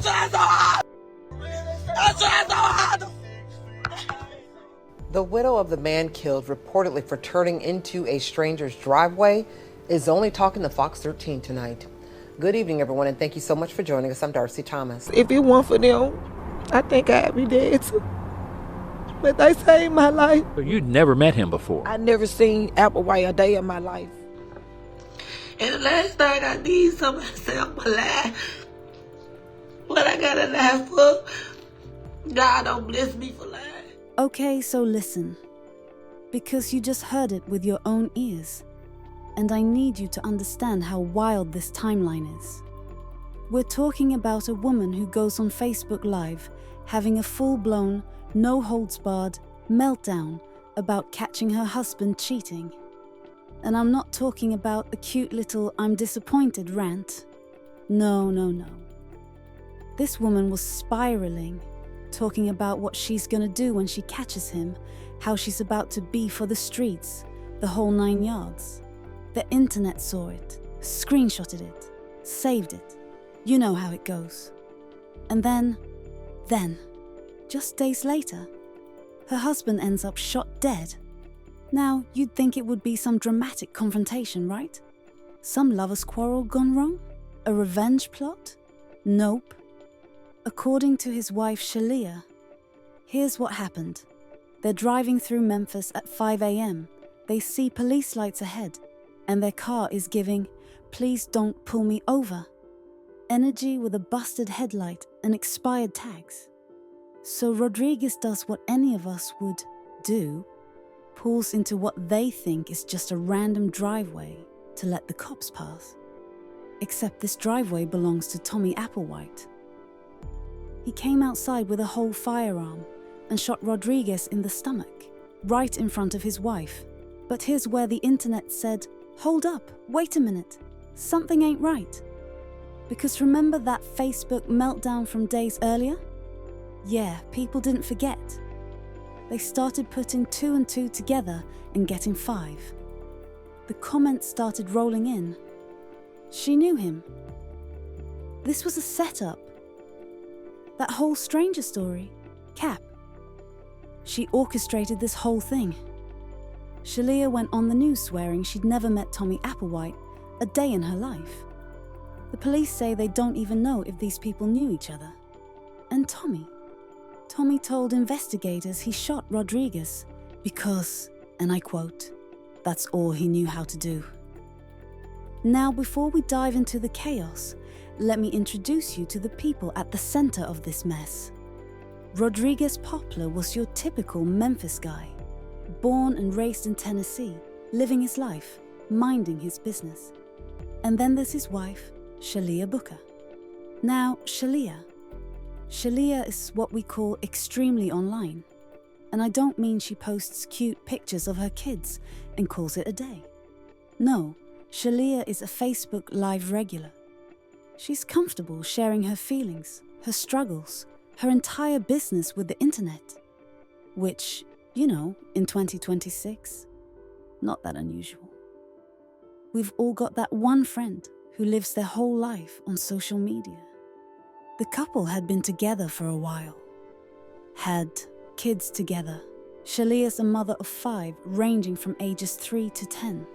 trying so hard. I'm trying so hard. The widow of the man killed, reportedly for turning into a stranger's driveway, is only talking to Fox 13 tonight. Good evening, everyone, and thank you so much for joining us. I'm Darcy Thomas. If it weren't for them, I think I'd be dead too. But they saved my life. But you'd never met him before. I never seen Applewhite a day in my life. And the last thing I need, somebody say I'm alive. What I got to lie for? God don't bless me for lying. Okay, so listen. Because you just heard it with your own ears. And I need you to understand how wild this timeline is. We're talking about a woman who goes on Facebook Live having a full-blown, no-holds-barred meltdown about catching her husband cheating. And I'm not talking about a cute little I'm disappointed rant. No. This woman was spiraling, talking about what she's gonna do when she catches him, how she's about to be for the streets, the whole 9 yards. The internet saw it, screenshotted it, saved it. You know how it goes. And then, just days later, her husband ends up shot dead. Now, you'd think it would be some dramatic confrontation, right? Some lover's quarrel gone wrong? A revenge plot? Nope. According to his wife Shalia, here's what happened. They're driving through Memphis at 5 a.m. They see police lights ahead, and their car is giving, "Please don't pull me over" energy with a busted headlight and expired tags. So Rodriguez does what any of us would do, pulls into what they think is just a random driveway to let the cops pass. Except this driveway belongs to Tommy Applewhite. He came outside with a whole firearm and shot Rodriguez in the stomach, right in front of his wife. But here's where the internet said, "Hold up, wait a minute, something ain't right." Because remember that Facebook meltdown from days earlier? Yeah, people didn't forget. They started putting 2 and 2 together and getting 5. The comments started rolling in. She knew him. This was a setup. That whole stranger story, Cap. She orchestrated this whole thing. Shalia went on the news swearing she'd never met Tommy Applewhite a day in her life. The police say they don't even know if these people knew each other. And Tommy told investigators he shot Rodriguez because, and I quote, "that's all he knew how to do." Now, before we dive into the chaos, let me introduce you to the people at the center of this mess. Rodriguez Poplar was your typical Memphis guy, born and raised in Tennessee, living his life, minding his business. And then there's his wife, Shalia Booker. Now, Shalia is what we call extremely online. And I don't mean she posts cute pictures of her kids and calls it a day. No, Shalia is a Facebook Live regular. She's comfortable sharing her feelings, her struggles, her entire business with the internet. Which, in 2026, not that unusual. We've all got that one friend who lives their whole life on social media. The couple had been together for a while, had kids together. Shalia's a mother of 5, ranging from ages 3 to 10.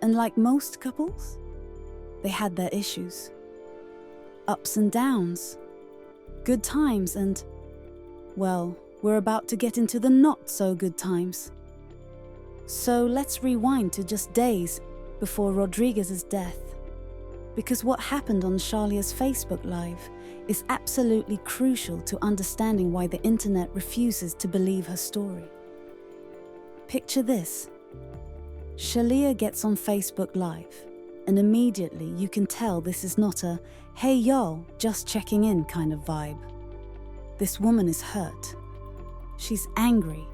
And like most couples, they had their issues. Ups and downs, good times and, well, we're about to get into the not so good times. So let's rewind to just days before Rodriguez's death. Because what happened on Shalia's Facebook Live is absolutely crucial to understanding why the internet refuses to believe her story. Picture this. Shalia gets on Facebook Live, and immediately you can tell this is not a "hey y'all, just checking in" kind of vibe. This woman is hurt. She's angry,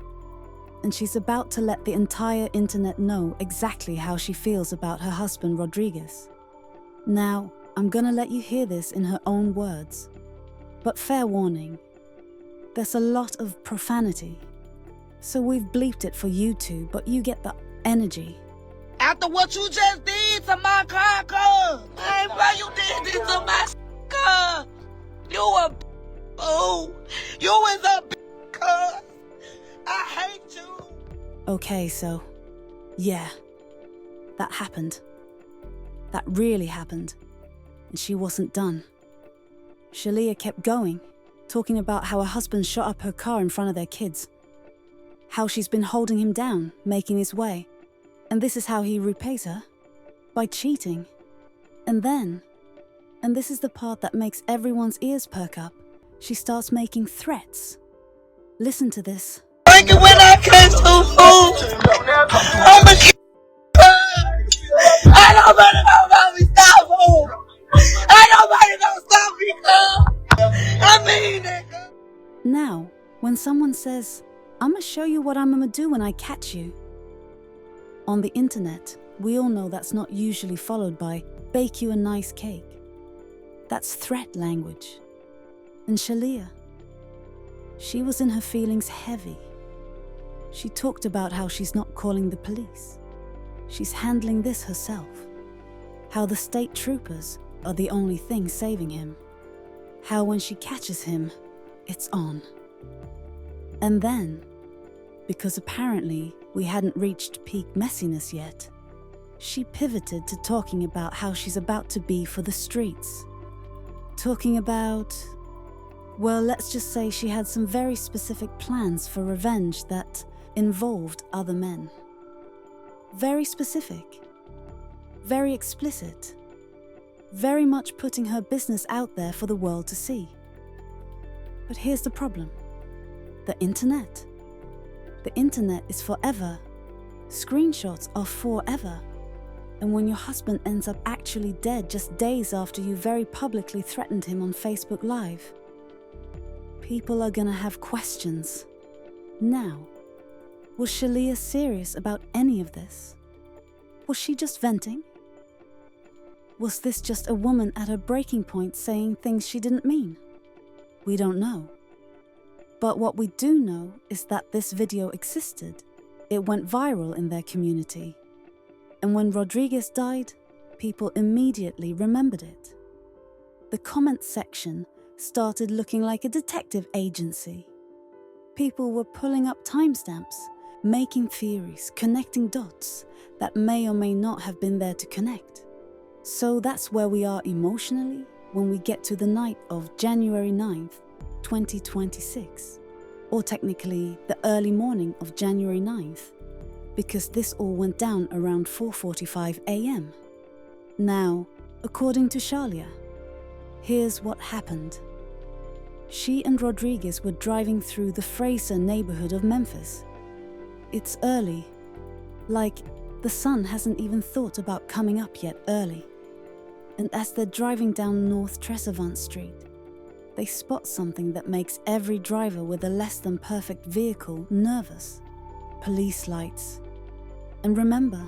and she's about to let the entire internet know exactly how she feels about her husband Rodriguez. Now, I'm gonna let you hear this in her own words. But fair warning, there's a lot of profanity. So we've bleeped it for you two, but you get the energy. After what you just did to my car, cuz. Hey, bro, you did this to my car. a fool. You is a cuz. I hate you. Okay, so, yeah, that happened. That really happened. And she wasn't done. Shalia kept going, talking about how her husband shot up her car in front of their kids. How she's been holding him down, making his way. And this is how he repays her. By cheating. And then, and this is the part that makes everyone's ears perk up, she starts making threats. Listen to this. When I catch some food, I'm a I nobody know about me stop food. I nobody know stop me, cuz. I mean it. Now, when someone says, I'ma show you what I'm gonna do when I catch you. On the internet, we all know that's not usually followed by, bake you a nice cake. That's threat language. And Shalia, she was in her feelings heavy. She talked about how she's not calling the police. She's handling this herself. How the state troopers are the only thing saving him. How when she catches him, it's on. And then, because apparently we hadn't reached peak messiness yet, she pivoted to talking about how she's about to be for the streets. Talking about, well, let's just say she had some very specific plans for revenge that involved other men. Very specific. Very explicit. Very much putting her business out there for the world to see. But here's the problem. The internet. The internet is forever. Screenshots are forever. And when your husband ends up actually dead just days after you very publicly threatened him on Facebook Live, people are gonna have questions. Now, was Shalia serious about any of this? Was she just venting? Was this just a woman at her breaking point saying things she didn't mean? We don't know. But what we do know is that this video existed. It went viral in their community. And when Rodriguez died, people immediately remembered it. The comment section started looking like a detective agency. People were pulling up timestamps, making theories, connecting dots that may or may not have been there to connect. So that's where we are emotionally when we get to the night of January 9th, 2026. Or technically, the early morning of January 9th, because this all went down around 4:45 a.m. Now, according to Shalia, here's what happened. She and Rodriguez were driving through the Fraser neighborhood of Memphis. It's early, like the sun hasn't even thought about coming up yet early. And as they're driving down North Tresevant Street, they spot something that makes every driver with a less than perfect vehicle nervous. Police lights. And remember,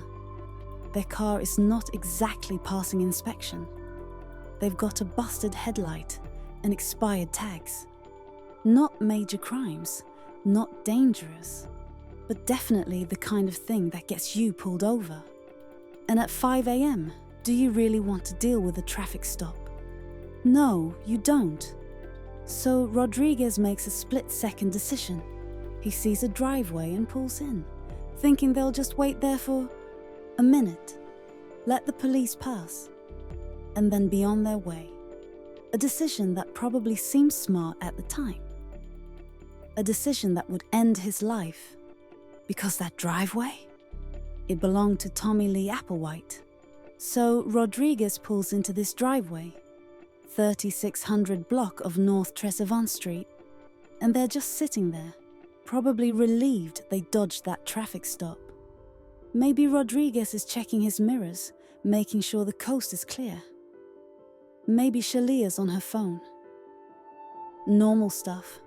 their car is not exactly passing inspection. They've got a busted headlight and expired tags. Not major crimes, not dangerous, but definitely the kind of thing that gets you pulled over. And at 5 a.m., do you really want to deal with a traffic stop? No, you don't. So Rodriguez makes a split-second decision. He sees a driveway and pulls in, thinking they'll just wait there for a minute, let the police pass, and then be on their way. A decision that probably seemed smart at the time. A decision that would end his life. Because that driveway? It belonged to Tommy Lee Applewhite. So Rodriguez pulls into this driveway, 3600 block of North Tresevant Street, and they're just sitting there, probably relieved they dodged that traffic stop. Maybe Rodriguez is checking his mirrors, making sure the coast is clear. Maybe Shalia's on her phone. Normal stuff.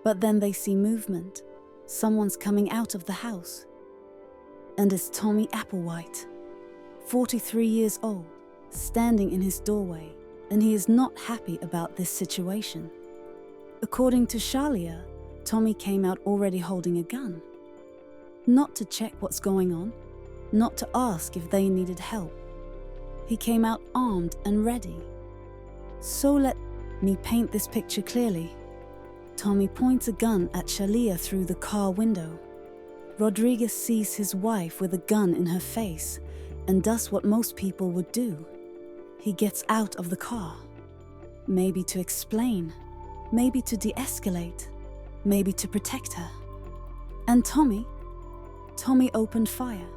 But then they see movement. Someone's coming out of the house. And it's Tommy Applewhite, 43 years old, standing in his doorway, and he is not happy about this situation. According to Shalia, Tommy came out already holding a gun. Not to check what's going on, not to ask if they needed help. He came out armed and ready. So Me paint this picture clearly. Tommy points a gun at Shalia through the car window. Rodriguez sees his wife with a gun in her face and does what most people would do. He gets out of the car. Maybe to explain, maybe to de-escalate, maybe to protect her. And Tommy opened fire.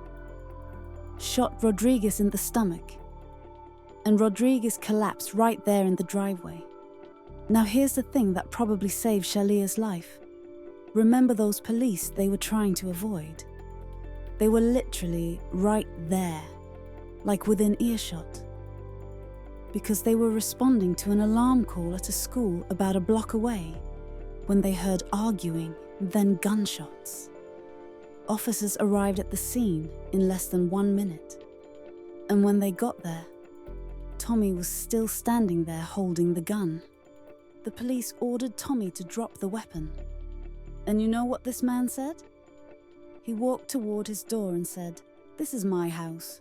Shot Rodriguez in the stomach. And Rodriguez collapsed right there in the driveway. Now here's the thing that probably saved Shalia's life. Remember those police they were trying to avoid? They were literally right there, like within earshot. Because they were responding to an alarm call at a school about a block away when they heard arguing, then gunshots. Officers arrived at the scene in less than 1 minute. And when they got there, Tommy was still standing there holding the gun. The police ordered Tommy to drop the weapon. And you know what this man said? He walked toward his door and said, "This is my house."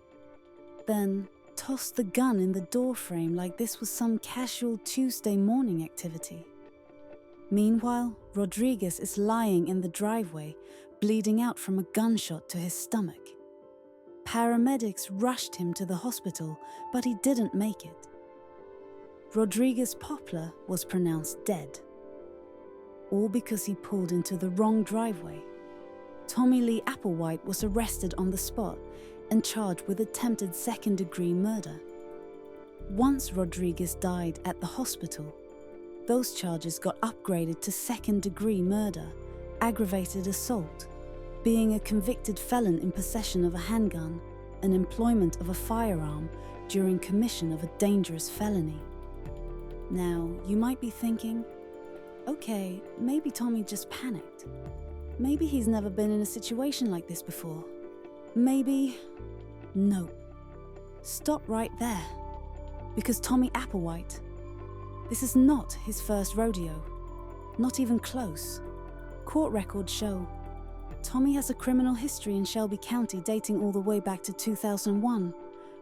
Then tossed the gun in the doorframe like this was some casual Tuesday morning activity. Meanwhile, Rodriguez is lying in the driveway, bleeding out from a gunshot to his stomach. Paramedics rushed him to the hospital, but he didn't make it. Rodriguez Poplar was pronounced dead. All because he pulled into the wrong driveway. Tommy Lee Applewhite was arrested on the spot and charged with attempted second-degree murder. Once Rodriguez died at the hospital, those charges got upgraded to second-degree murder, aggravated assault, being a convicted felon in possession of a handgun, and employment of a firearm during commission of a dangerous felony. Now, you might be thinking, okay, maybe Tommy just panicked. Maybe he's never been in a situation like this before. Maybe... No. Stop right there. Because Tommy Applewhite, this is not his first rodeo. Not even close. Court records show Tommy has a criminal history in Shelby County dating all the way back to 2001.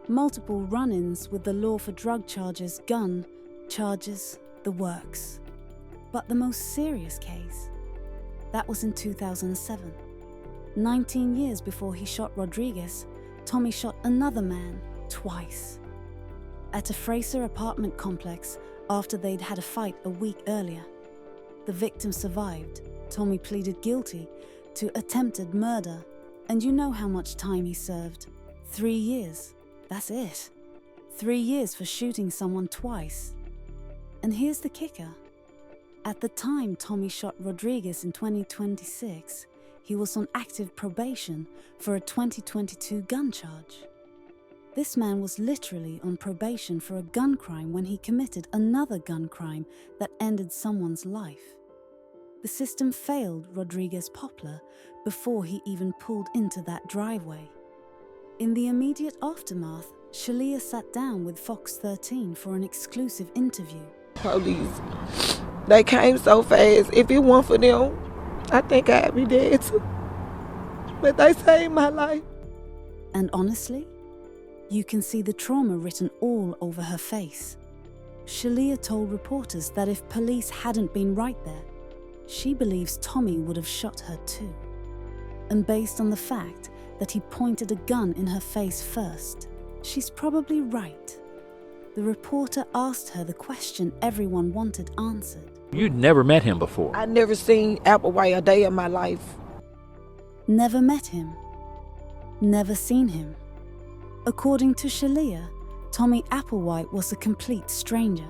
Multiple run-ins with the law for drug charges, gun charges, the works. But the most serious case, that was in 2007. 19 years before he shot Rodriguez, Tommy shot another man twice. At a Fraser apartment complex after they'd had a fight a week earlier. The victim survived. Tommy pleaded guilty to attempted murder. And you know how much time he served. 3 years. That's it. 3 years for shooting someone twice. And here's the kicker. At the time Tommy shot Rodriguez in 2026, he was on active probation for a 2022 gun charge. This man was literally on probation for a gun crime when he committed another gun crime that ended someone's life. The system failed Rodriguez Poplar before he even pulled into that driveway. In the immediate aftermath, Shalia sat down with Fox 13 for an exclusive interview. Police, they came so fast. If it weren't for them, I think I'd be dead too. But they saved my life. And honestly, you can see the trauma written all over her face. Shalia told reporters that if police hadn't been right there, she believes Tommy would have shot her too. And based on the fact that he pointed a gun in her face first, she's probably right. The reporter asked her the question everyone wanted answered. You'd never met him before. I never seen Applewhite a day in my life. Never met him. Never seen him. According to Shalia, Tommy Applewhite was a complete stranger.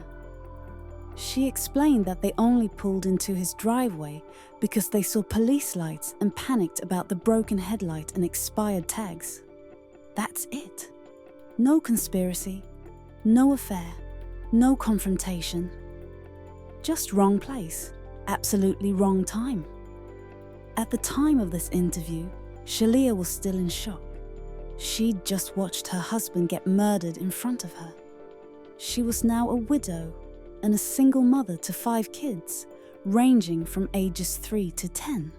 She explained that they only pulled into his driveway because they saw police lights and panicked about the broken headlight and expired tags. That's it. No conspiracy, no affair, no confrontation. Just wrong place, absolutely wrong time. At the time of this interview, Shalia was still in shock. She'd just watched her husband get murdered in front of her. She was now a widow and a single mother to 5 kids, ranging from ages 3 to 10.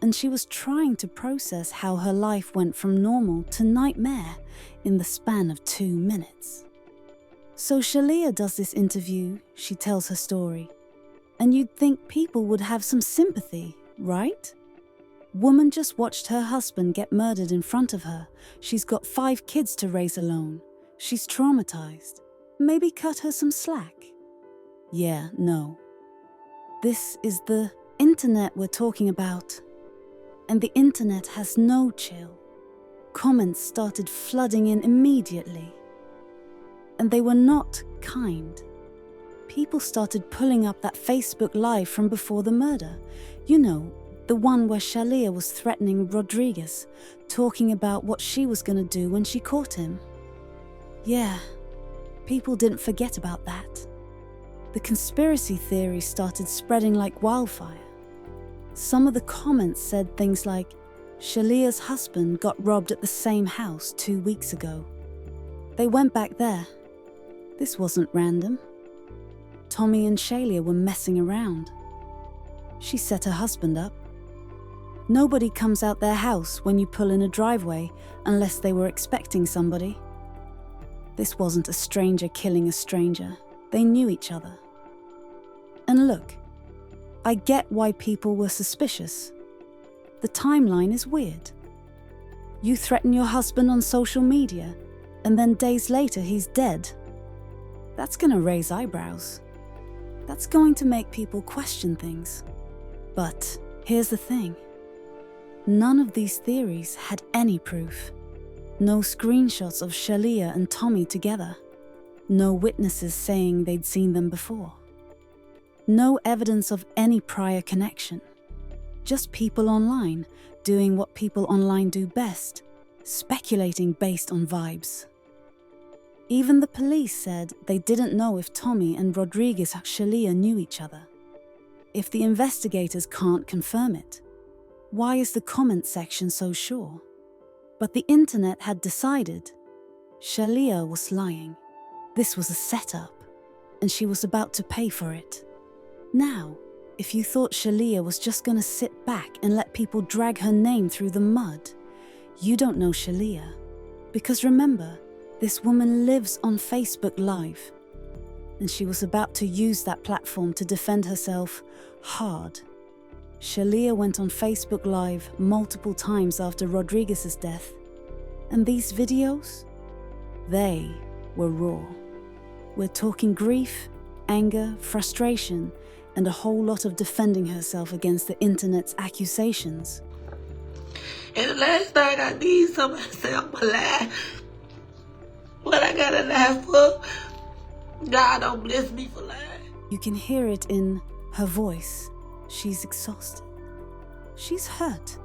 And she was trying to process how her life went from normal to nightmare in the span of 2 minutes. So Shalia does this interview, she tells her story. And you'd think people would have some sympathy, right? Woman just watched her husband get murdered in front of her. She's got 5 kids to raise alone. She's traumatized. Maybe cut her some slack. Yeah, no. This is the internet we're talking about. And the internet has no chill. Comments started flooding in immediately. And they were not kind. People started pulling up that Facebook Live from before the murder. You know, the one where Shalia was threatening Rodriguez, talking about what she was going to do when she caught him. Yeah, people didn't forget about that. The conspiracy theories started spreading like wildfire. Some of the comments said things like, Shalia's husband got robbed at the same house 2 weeks ago. They went back there. This wasn't random. Tommy and Shalia were messing around. She set her husband up. Nobody comes out their house when you pull in a driveway unless they were expecting somebody. This wasn't a stranger killing a stranger. They knew each other. And look, I get why people were suspicious. The timeline is weird. You threaten your husband on social media, and then days later he's dead. That's gonna raise eyebrows. That's going to make people question things. But here's the thing. None of these theories had any proof. No screenshots of Shalia and Tommy together. No witnesses saying they'd seen them before. No evidence of any prior connection. Just people online doing what people online do best, speculating based on vibes. Even the police said they didn't know if Tommy and Rodriguez Shalia knew each other. If the investigators can't confirm it, why is the comment section so sure? But the internet had decided Shalia was lying. This was a setup, and she was about to pay for it. Now, if you thought Shalia was just gonna sit back and let people drag her name through the mud, you don't know Shalia. Because remember, this woman lives on Facebook Live, and she was about to use that platform to defend herself hard. Shalia went on Facebook Live multiple times after Rodriguez's death, and these videos, they were raw. We're talking grief, anger, frustration, and a whole lot of defending herself against the internet's accusations. And the last thing I need somebody to say I'm alive. What I gotta lie for? God don't bless me for lying. You can hear it in her voice. She's exhausted. She's hurt.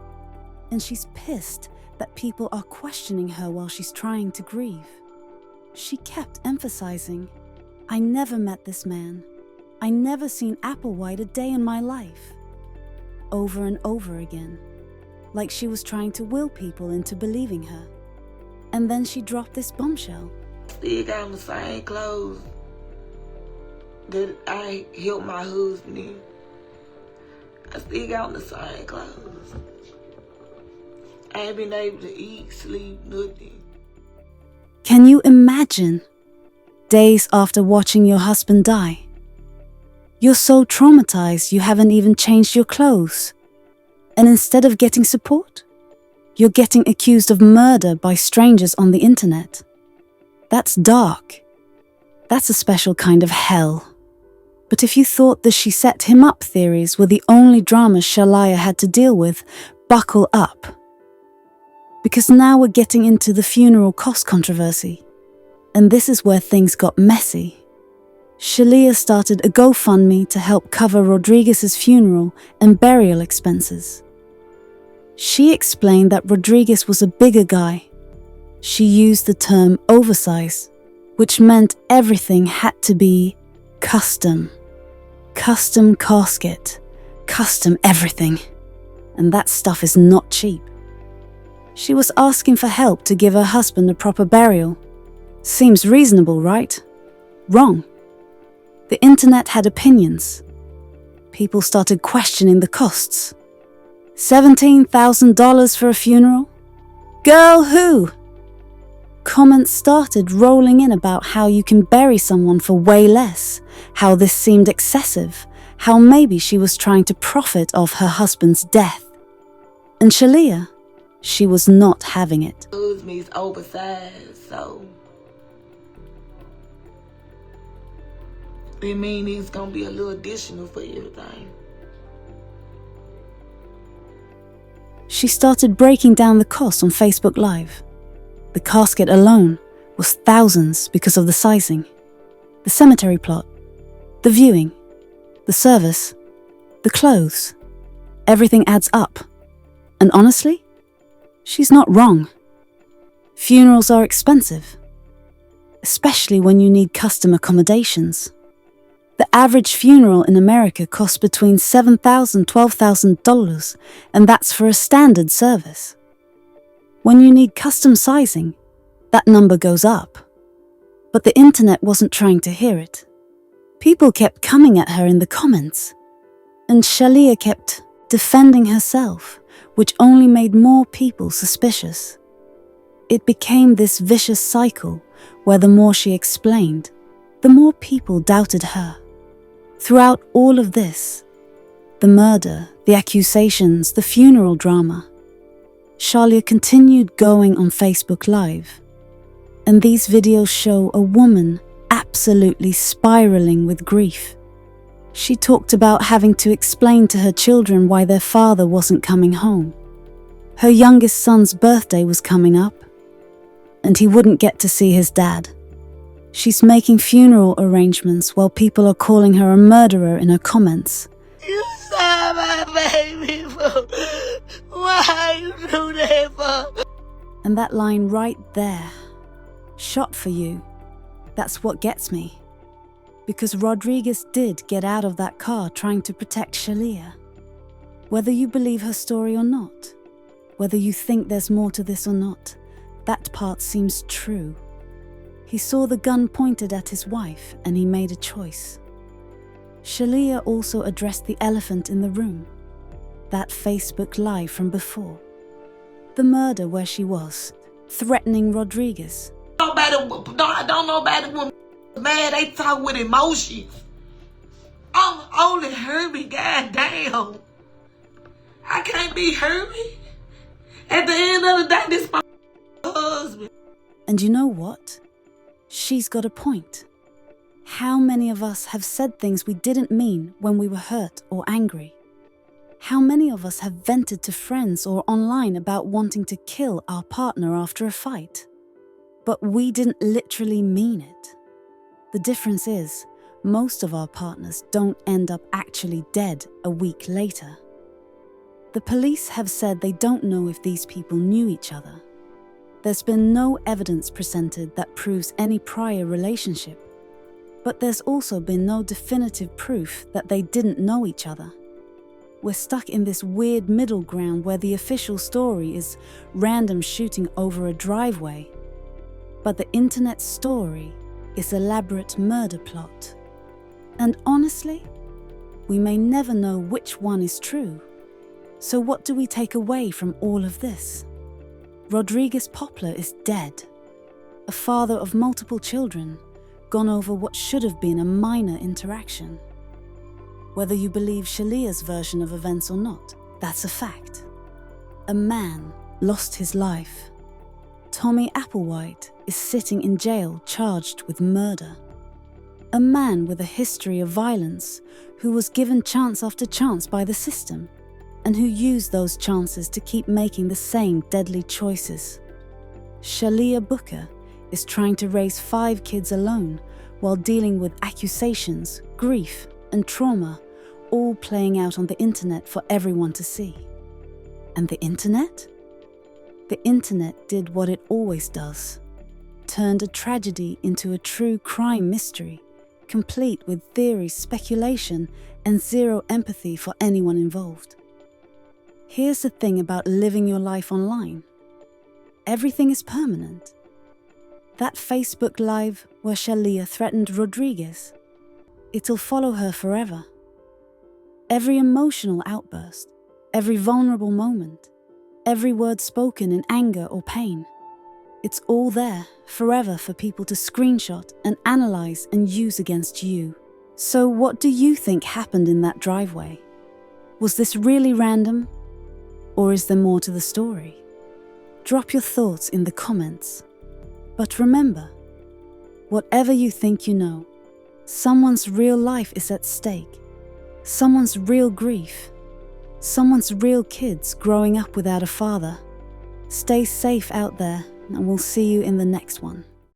And she's pissed that people are questioning her while she's trying to grieve. She kept emphasizing, I never met this man. I never seen Applewhite a day in my life. Over and over again. Like she was trying to will people into believing her. And then she dropped this bombshell. Still got the same clothes that I helped my husband in. I still got the same clothes. I ain't been able to eat, sleep, nothing. Can you imagine? Days after watching your husband die. You're so traumatized you haven't even changed your clothes. And instead of getting support, you're getting accused of murder by strangers on the internet. That's dark. That's a special kind of hell. But if you thought the she set him up theories were the only drama Shalia had to deal with, buckle up. Because now we're getting into the funeral cost controversy. And this is where things got messy. Shalia started a GoFundMe to help cover Rodriguez's funeral and burial expenses. She explained that Rodriguez was a bigger guy. She used the term oversize, which meant everything had to be custom. Custom casket, custom everything. And that stuff is not cheap. She was asking for help to give her husband a proper burial. Seems reasonable, right? Wrong. The internet had opinions. People started questioning the costs. $17,000 for a funeral? Girl, who? comments started rolling in about how you can bury someone for way less, how this seemed excessive, how maybe she was trying to profit off her husband's death. And Shalia, she was not having it. Me's oversized, so it means it's gonna be a little additional for everything. She started breaking down the cost on Facebook Live. The casket alone was thousands because of the sizing, the cemetery plot, the viewing, the service, the clothes. Everything adds up. And honestly, she's not wrong. Funerals are expensive, especially when you need custom accommodations. The average funeral in America costs between $7,000 and $12,000, and that's for a standard service. When you need custom sizing, that number goes up. But the internet wasn't trying to hear it. People kept coming at her in the comments, and Shalia kept defending herself, which only made more people suspicious. It became this vicious cycle where the more she explained, the more people doubted her. Throughout all of this, the murder, the accusations, the funeral drama, Shalia continued going on Facebook Live. And these videos show a woman absolutely spiraling with grief. She talked about having to explain to her children why their father wasn't coming home. Her youngest son's birthday was coming up, and he wouldn't get to see his dad. She's making funeral arrangements while people are calling her a murderer in her comments. You saw my baby for. Why you do that for? And that line right there, shot for you, that's what gets me. Because Rodriguez did get out of that car trying to protect Shalia. Whether you believe her story or not, whether you think there's more to this or not, that part seems true. He saw the gun pointed at his wife and he made a choice. Shalia also addressed the elephant in the room, that Facebook Live from before. The murder where she was, threatening Rodriguez. Don't nobody was mad, they talk with emotions. Only Herbie, goddamn. I can't be Herbie. At the end of the day, this my husband. And you know what? She's got a point. How many of us have said things we didn't mean when we were hurt or angry? How many of us have vented to friends or online about wanting to kill our partner after a fight? But we didn't literally mean it. The difference is, most of our partners don't end up actually dead a week later. The police have said they don't know if these people knew each other. There's been no evidence presented that proves any prior relationship, but there's also been no definitive proof that they didn't know each other. We're stuck in this weird middle ground where the official story is random shooting over a driveway, but the internet's story is elaborate murder plot. And honestly, we may never know which one is true. So what do we take away from all of this? Rodriguez Poplar is dead, a father of multiple children, gone over what should have been a minor interaction. Whether you believe Shalia's version of events or not, that's a fact. A man lost his life. Tommy Applewhite is sitting in jail charged with murder. A man with a history of violence who was given chance after chance by the system, and who used those chances to keep making the same deadly choices. Shalia Booker is trying to raise 5 kids alone while dealing with accusations, grief, and trauma, all playing out on the internet for everyone to see. And the internet? The internet did what it always does, turned a tragedy into a true crime mystery, complete with theory, speculation, and zero empathy for anyone involved. Here's the thing about living your life online. Everything is permanent. That Facebook Live where Shalia threatened Rodriguez, it'll follow her forever. Every emotional outburst, every vulnerable moment, every word spoken in anger or pain, It's all there, forever for people to screenshot and analyze and use against you. So what do you think happened in that driveway? Was this really random? Or is there more to the story? Drop your thoughts in the comments. But remember, whatever you think you know, someone's real life is at stake. Someone's real grief. Someone's real kids growing up without a father. Stay safe out there, and we'll see you in the next one.